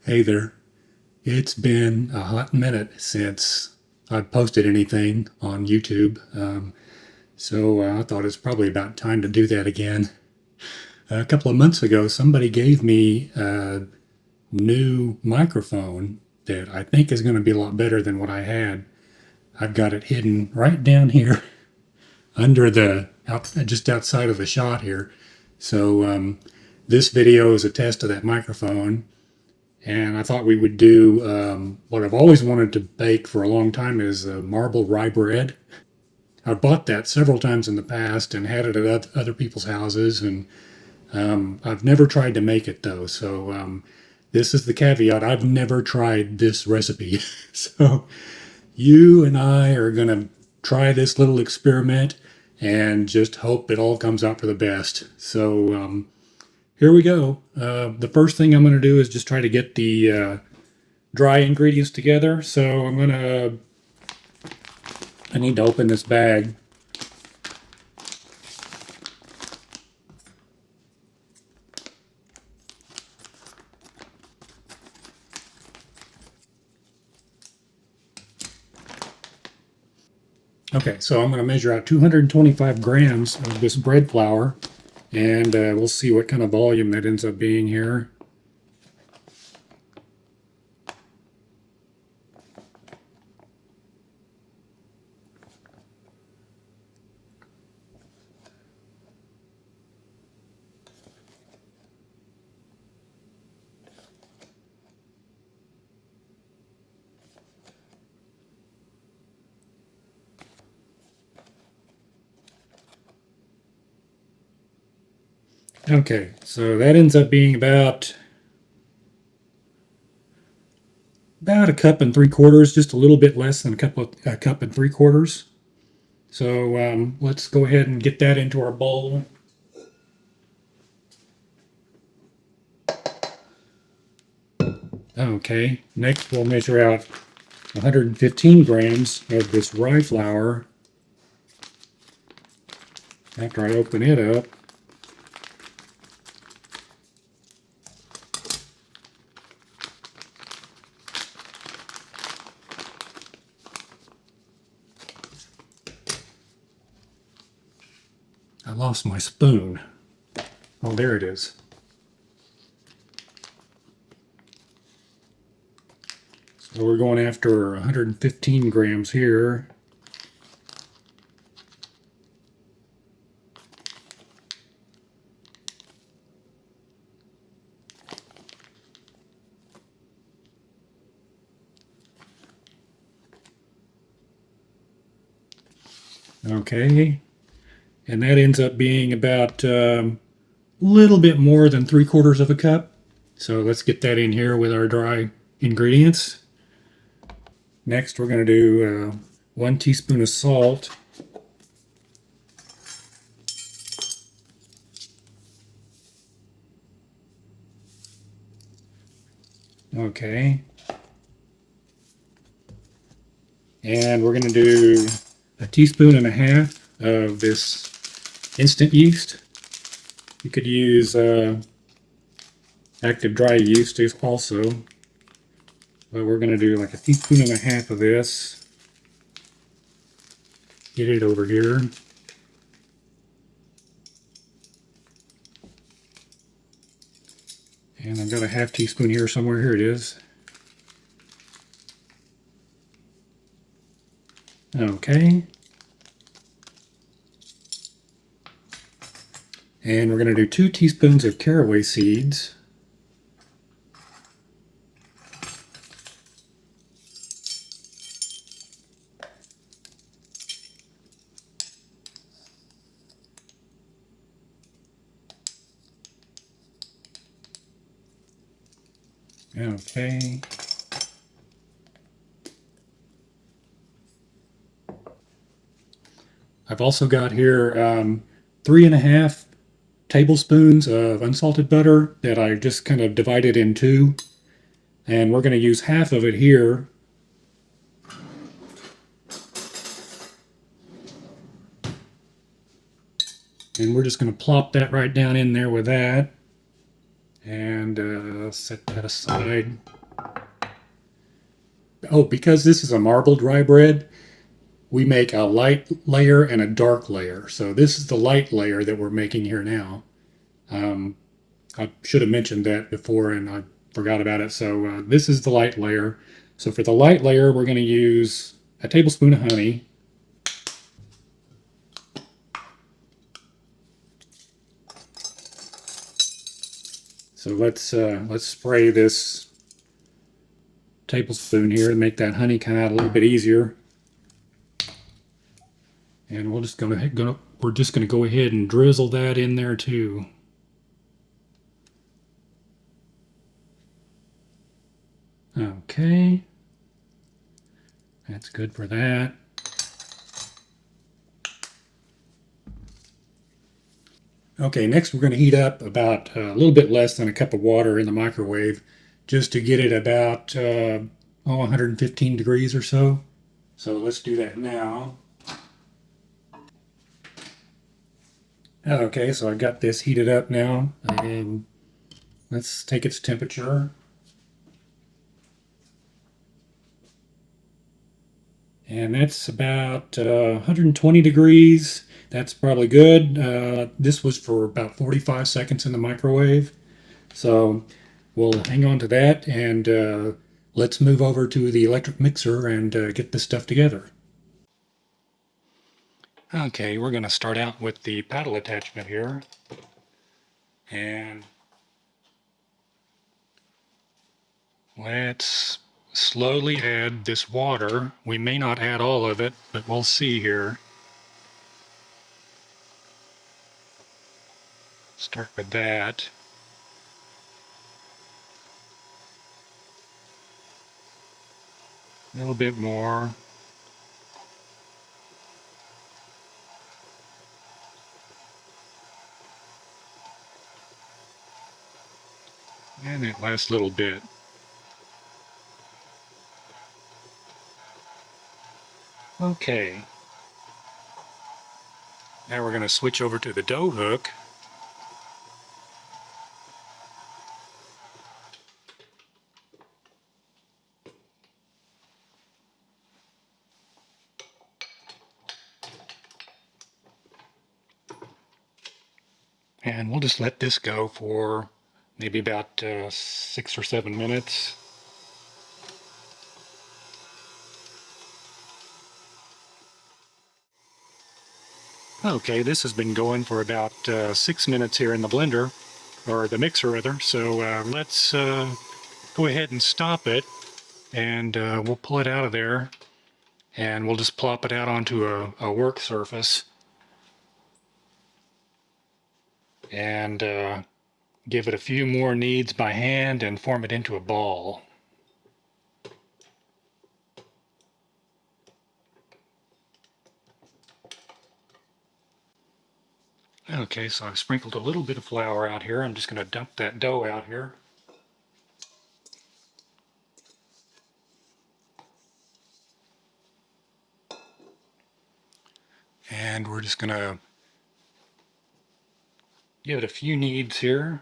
Hey there. It's been a hot minute since I've posted anything on YouTube, so I thought it's probably about time to do that again. A couple of months ago, somebody gave me a new microphone that I think is going to be a lot better than what I had. I've got it hidden right down here under just outside of the shot here. So this video is a test of that microphone. And I thought we would do what I've always wanted to bake for a long time is marble rye bread. I've bought that several times in the past and had it at other people's houses, and I've never tried to make it though. So this is the caveat: I've never tried this recipe. So you and I are gonna try this little experiment and just hope it all comes out for the best. So here we go. The first thing I'm going to do is just try to get the dry ingredients together. So I need to open this bag. Okay, so I'm going to measure out 225 grams of this bread flour, and we'll see what kind of volume that ends up being here. Okay, so that ends up being about a cup and 3/4, just a little bit less than a cup and 3/4. So let's go ahead and get that into our bowl. Okay, next we'll measure out 115 grams of this rye flour. After I open it up, I lost my spoon. Oh, there it is. So we're going after 115 grams here. Okay, and that ends up being about a little bit more than 3/4 of a cup. So let's get that in here with our dry ingredients. Next, we're going to do 1 teaspoon of salt. Okay. And we're going to do 1.5 teaspoons of this instant yeast. You could use active dry yeast also, but we're going to do like 1.5 teaspoons of this. Get it over here. And I've got a 1/2 teaspoon here somewhere. Here it is. Okay. And we're going to do 2 teaspoons of caraway seeds. Okay. I've also got here 3.5 tablespoons of unsalted butter that I just kind of divided in two. And we're going to use half of it here. And we're just going to plop that right down in there with that. And set that aside. Oh, because this is a marbled rye bread, we make a light layer and a dark layer. So this is the light layer that we're making here now. Um, I should have mentioned that before and I forgot about it. So this is the light layer. So for the light layer, we're going to use a tablespoon of honey. So let's spray this tablespoon here to make that honey come out a little bit easier. And we're just gonna go ahead and drizzle that in there too. Okay, that's good for that. Okay, next we're going to heat up about a little bit less than a cup of water in the microwave just to get it about 115 degrees or so. So let's do that now. Okay, so I got this heated up now, and let's take its temperature. And that's about 120 degrees. That's probably good. This was for about 45 seconds in the microwave. So we'll hang on to that and let's move over to the electric mixer and get this stuff together. Okay, we're going to start out with the paddle attachment here. And let's slowly add this water. We may not add all of it, but we'll see here. Start with that. A little bit more. And that last little bit. Okay. Now we're going to switch over to the dough hook. And we'll just let this go for maybe about 6 or 7 minutes. Okay, this has been going for about 6 minutes here in the blender, or the mixer rather, so let's go ahead and stop it, and we'll pull it out of there, and we'll just plop it out onto a work surface, and give it a few more kneads by hand and form it into a ball. Okay, so I've sprinkled a little bit of flour out here. I'm just going to dump that dough out here. And we're just going to give it a few kneads here.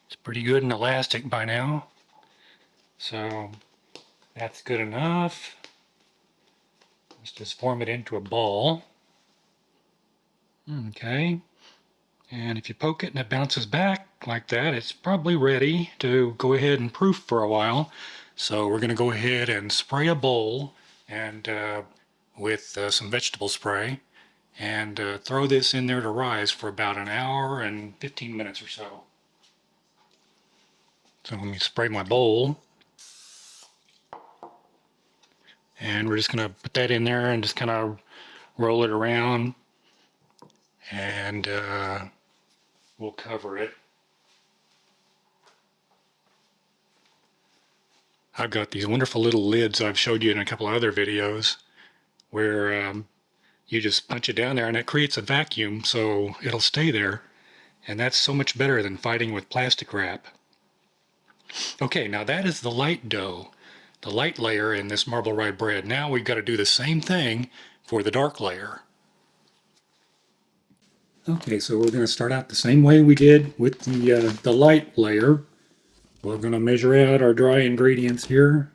It's pretty good and elastic by now. So that's good enough. Let's just form it into a ball. Okay. And if you poke it and it bounces back like that, it's probably ready to go ahead and proof for a while. So we're going to go ahead and spray a bowl and with some vegetable spray and throw this in there to rise for about an hour and 15 minutes or so. So let me spray my bowl. And we're just going to put that in there and just kind of roll it around. And we'll cover it. I've got these wonderful little lids I've showed you in a couple of other videos where you just punch it down there and it creates a vacuum so it'll stay there. And that's so much better than fighting with plastic wrap. Okay, now that is the light dough, the light layer in this marble rye bread. Now we've got to do the same thing for the dark layer. Okay, so we're going to start out the same way we did with the light layer. We're going to measure out our dry ingredients here.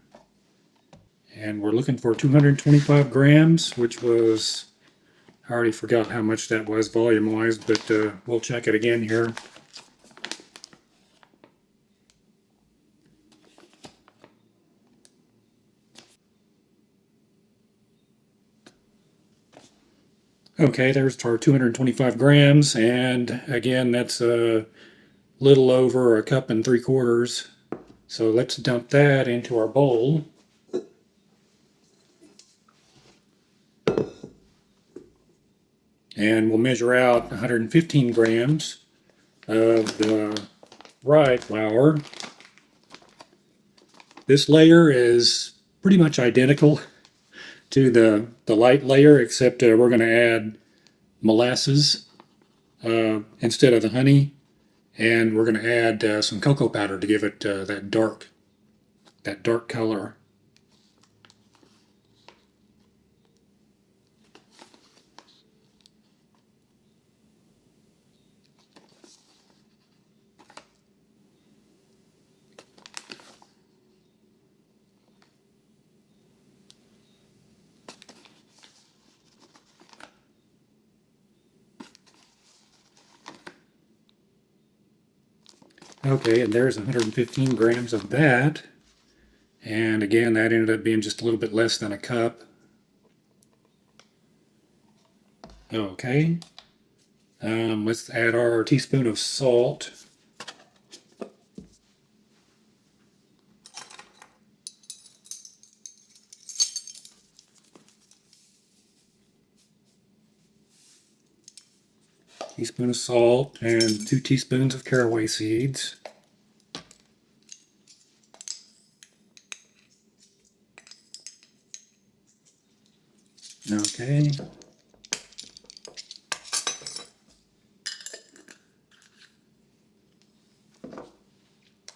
And we're looking for 225 grams, which was, I already forgot how much that was volume-wise, but we'll check it again here. Okay, there's our 225 grams, and again, that's a little over a cup and 3/4. So let's dump that into our bowl. And we'll measure out 115 grams of the rye flour. This layer is pretty much identical to the light layer, except we're going to add molasses instead of the honey, and we're going to add some cocoa powder to give it that dark color. Okay, and there's 115 grams of that. And again, that ended up being just a little bit less than a cup. Okay, let's add our teaspoon of salt. Teaspoon of salt and 2 teaspoons of caraway seeds. Okay.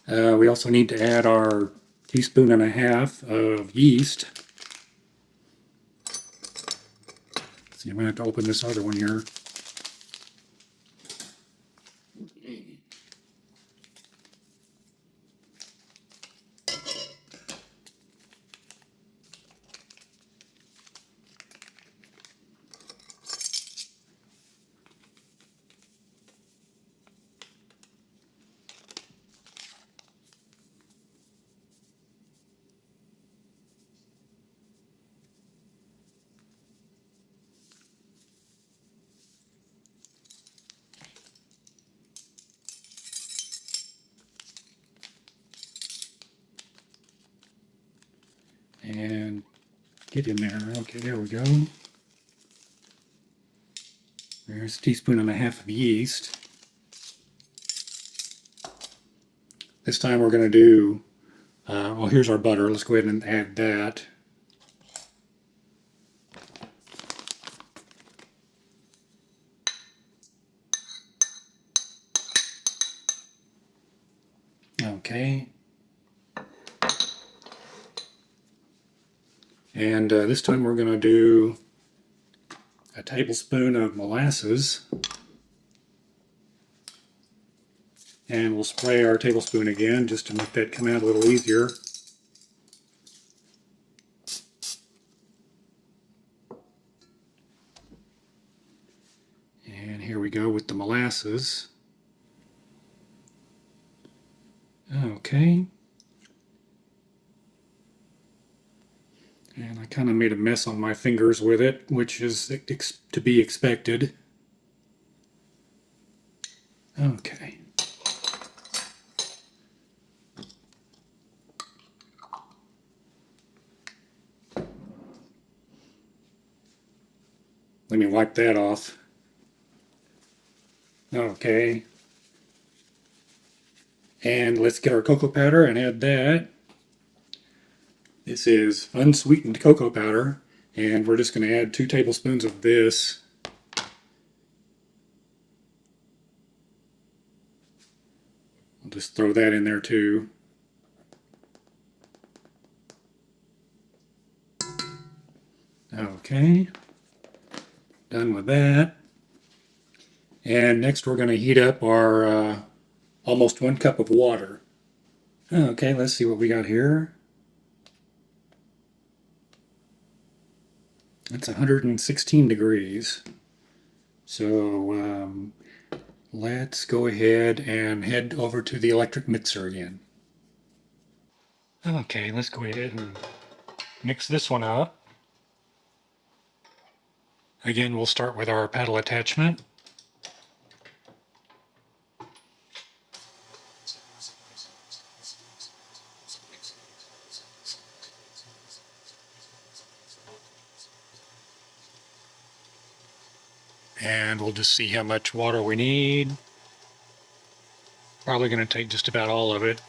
We also need to add our teaspoon and a half of yeast. See, I'm going to have to open this other one here. And get in there. Okay, there we go. There's a teaspoon and a half of yeast. This time we're going to do, well, here's our butter. Let's go ahead and add that. Okay. And this time we're going to do a tablespoon of molasses. And we'll spray our tablespoon again just to make that come out a little easier. And here we go with the molasses. Okay. And I kind of made a mess on my fingers with it, which is to be expected. Okay. Let me wipe that off. Okay. And let's get our cocoa powder and add that. This is unsweetened cocoa powder, and we're just going to add 2 tablespoons of this. I'll just throw that in there too. Okay. Done with that. And next we're going to heat up our almost 1 cup of water. Okay, let's see what we got here. That's 116 degrees. So let's go ahead and head over to the electric mixer again. Okay, let's go ahead and mix this one up. Again, we'll start with our paddle attachment. And we'll just see how much water we need. Probably going to take just about all of it.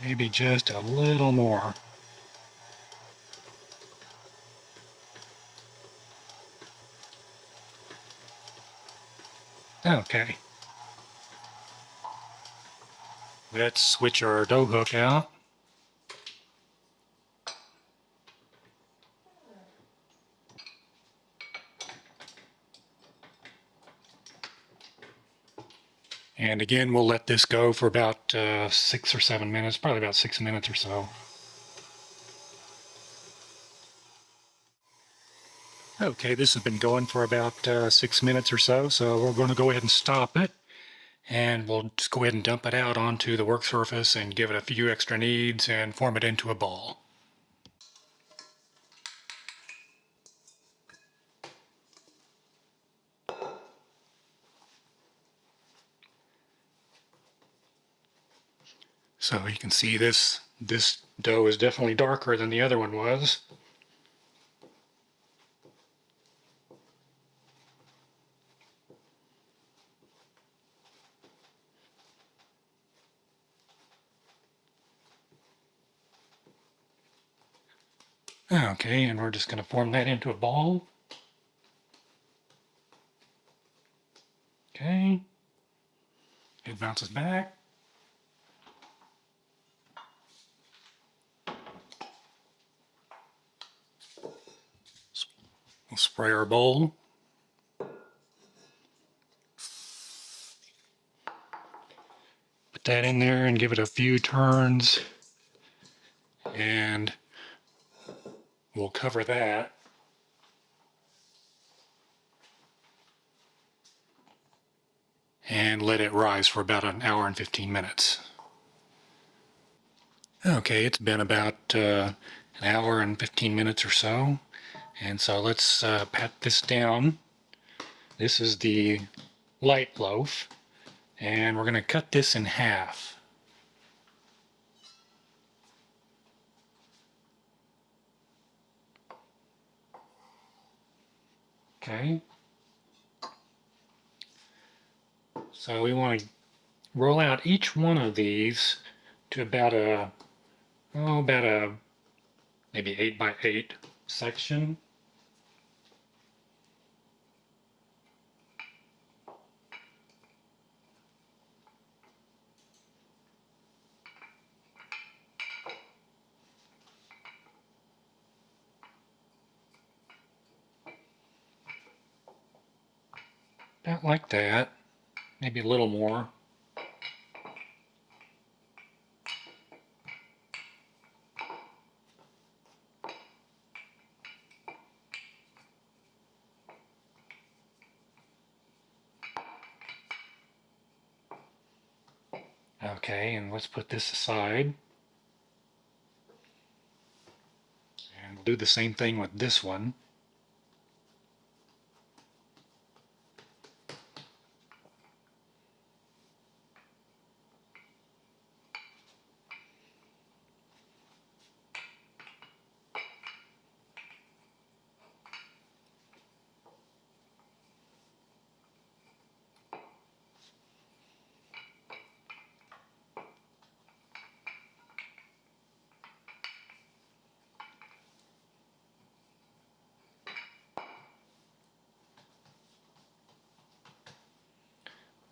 Maybe just a little more. Okay. Let's switch our dough hook out. And again, we'll let this go for about 6 or 7 minutes, probably about 6 minutes or so. Okay, this has been going for about 6 minutes or so, so we're going to go ahead and stop it. And we'll just go ahead and dump it out onto the work surface and give it a few extra kneads and form it into a ball. So you can see this dough is definitely darker than the other one was. Okay, and we're just going to form that into a ball. Okay. It bounces back. We'll spray our bowl. Put that in there and give it a few turns. And we'll cover that. And let it rise for about an hour and 15 minutes. Okay, it's been about an hour and 15 minutes or so. And so let's pat this down. This is the light loaf. And we're going to cut this in half. Okay. So we want to roll out each one of these to about a maybe 8 by 8 section. About like that. Maybe a little more. Okay, and let's put this aside. And we'll do the same thing with this one.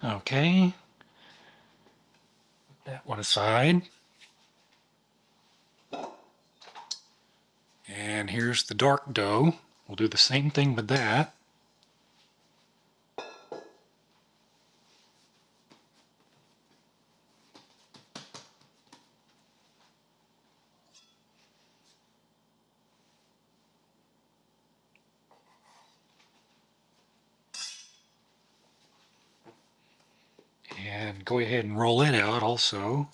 Okay, put that one aside. And here's the dark dough. We'll do the same thing with that. And go ahead and roll it out also.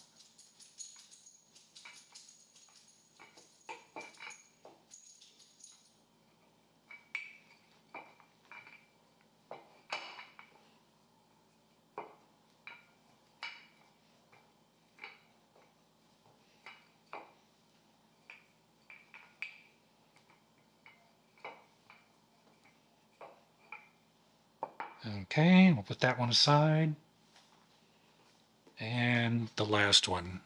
Okay, we'll put that one aside. And the last one.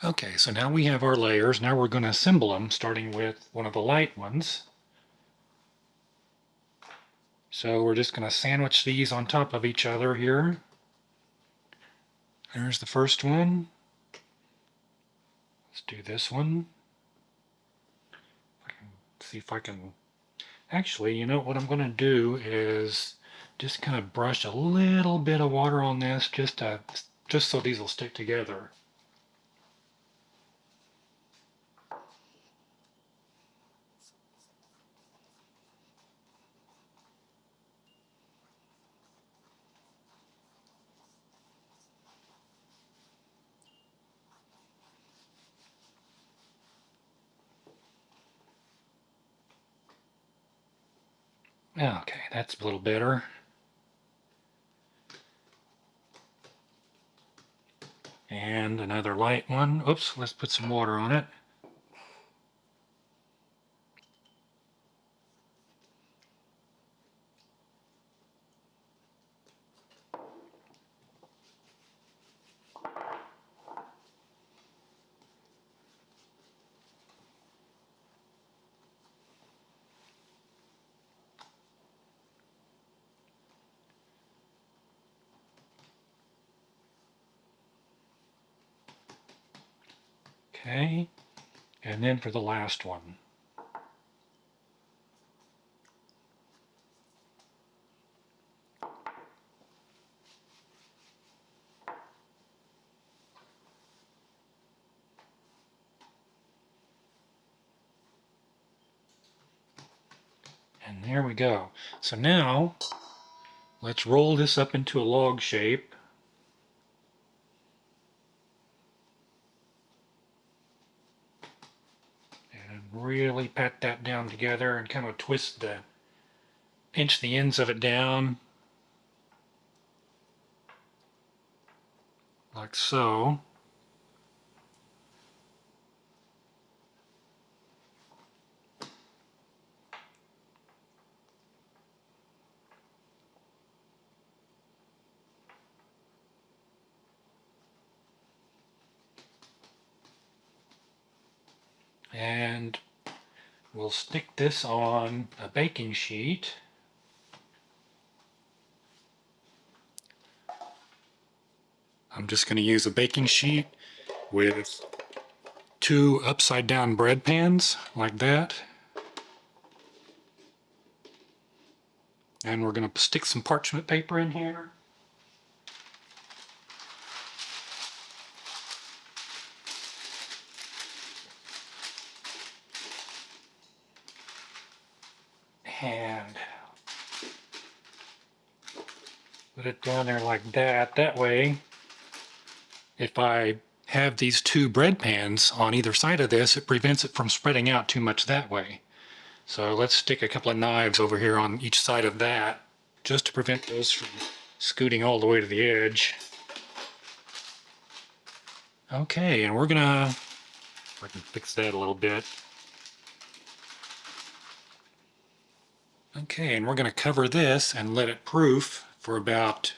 Okay, so now we have our layers. Now we're going to assemble them, starting with one of the light ones. So we're just going to sandwich these on top of each other here. There's the first one. Let's do this one. See if I can... Actually, you know what I'm going to do is just kind of brush a little bit of water on this just so these will stick together. Okay, that's a little better. And another light one. Oops, let's put some water on it. Okay, and then for the last one. And there we go. So now, let's roll this up into a log shape. And really pat that down together and kind of pinch the ends of it down. Like so. And we'll stick this on a baking sheet. I'm just going to use a baking sheet with 2 upside down bread pans like that. And we're going to stick some parchment paper in here. And put it down there like that. That way, if I have these two bread pans on either side of this, it prevents it from spreading out too much that way. So let's stick a couple of knives over here on each side of that, just to prevent those from scooting all the way to the edge. Okay, and we're gonna, I can fix that a little bit. Okay, and we're gonna cover this and let it proof for about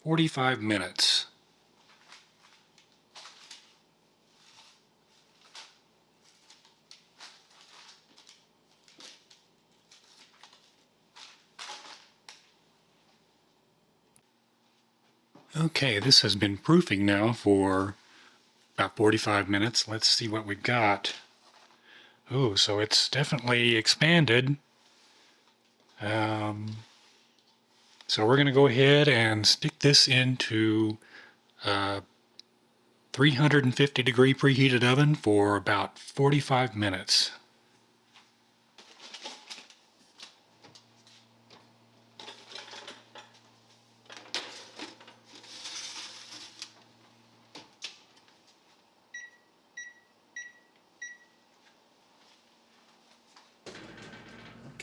45 minutes. Okay, this has been proofing now for about 45 minutes. Let's see what we've got. Oh, so it's definitely expanded. So we're going to go ahead and stick this into a 350 degree preheated oven for about 45 minutes.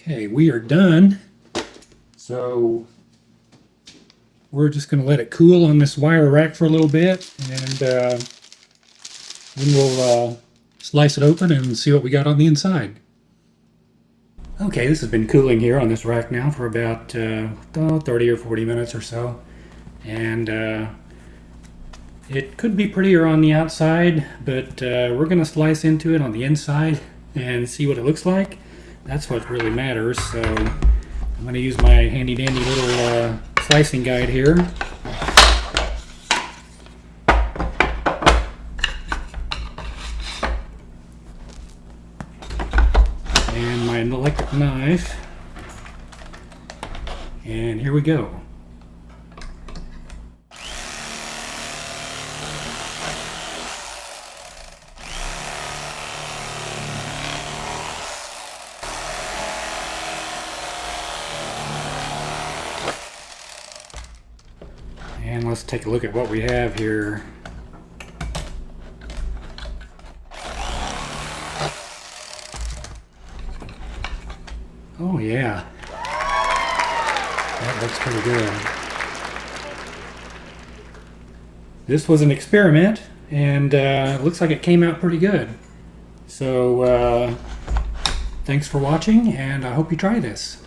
Okay, we are done. So we're just going to let it cool on this wire rack for a little bit, and then we'll slice it open and see what we got on the inside. Okay, this has been cooling here on this rack now for about 30 or 40 minutes or so, and it could be prettier on the outside, but we're going to slice into it on the inside and see what it looks like. That's what really matters. So I'm going to use my handy dandy little slicing guide here. And my electric knife. And here we go. And let's take a look at what we have here. Oh yeah, that looks pretty good. This was an experiment, and it looks like it came out pretty good. So thanks for watching, and I hope you try this.